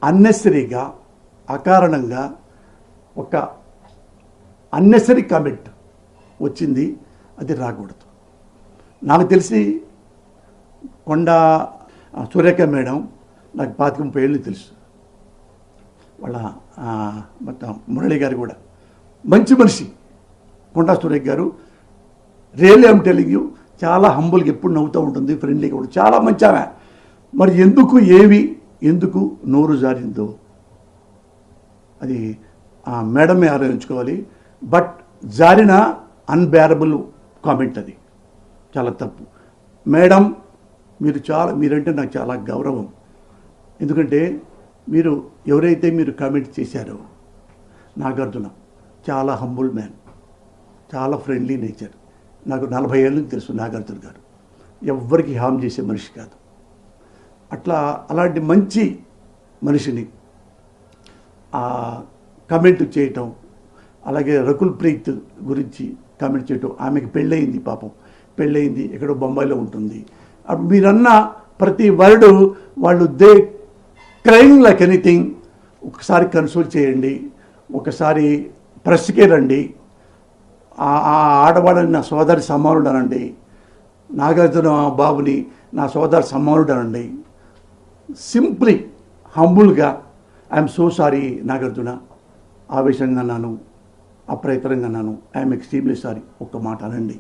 అన్నెసరీగా అకారణంగా ఒక unnecessary comment వచ్చింది, అది రాకూడదు. నాకు తెలిసి కొండ సురేఖ మేడం నాకు 25 ఏళ్ళు తెలుసు. వాళ్ళ మొత్తం మురళి గారు కూడా మంచి మనిషి. కొండా సురేఖ గారు రియల్లీ ఐఎమ్ టెల్లింగ్ యూ, చాలా హంబుల్గా ఎప్పుడు నవ్వుతూ ఉంటుంది, ఫ్రెండ్లీగా కూడా చాలా మంచి ఆమె. మరి ఎందుకు నోరు జారిందో అది మేడమే ఆలోచించుకోవాలి. బట్ జారిన అన్బేరబుల్ కామెంట్, అది చాలా తప్పు. మేడం మీరంటే నాకు చాలా గౌరవం. ఎందుకంటే ఎవరైతే మీరు కామెంట్ చేశారో నాగార్జున చాలా హంబుల్ మ్యాన్, చాలా ఫ్రెండ్లీ నేచర్. నాకు 40 ఏళ్ళ నుంచి తెలుసు నాగార్జున గారు. ఎవ్వరికి హామ్ చేసే మనిషి కాదు. అలాంటి మంచి మనిషిని కామెంట్ చేయటం, అలాగే రకుల్ ప్రీత్ గురించి కామెంట్ చేయటం. ఆమెకి పెళ్ళయింది, పాపం పెళ్ళయింది, ఎక్కడో బొంబాయిలో ఉంటుంది. మీరన్న ప్రతి వర్డు వాళ్ళు క్రైమ్ లైక్ ఎనీథింగ్. ఒకసారి కన్సోల్ చేయండి, ఒకసారి ప్రెస్కే రండి, ఆ ఆడవాళ్ళని నా సోదరి సమానుడు అనండి, నాగార్జున బాబుని నా సోదరి సమానుడు అనండి. సింప్లీ హంబుల్గా ఐఎమ్ సో సారీ నాగార్జున, ఆవేశంగా అన్నాను, అప్రయత్నంగా అన్నాను, ఐఎమ్ ఎక్స్ట్రీమ్లీ సారీ, ఒక్క మాట అనండి.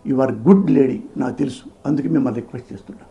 యు ఆర్ గుడ్ లేడీ, నాకు తెలుసు, అందుకే మిమ్మల్ని రిక్వెస్ట్ చేస్తున్నా.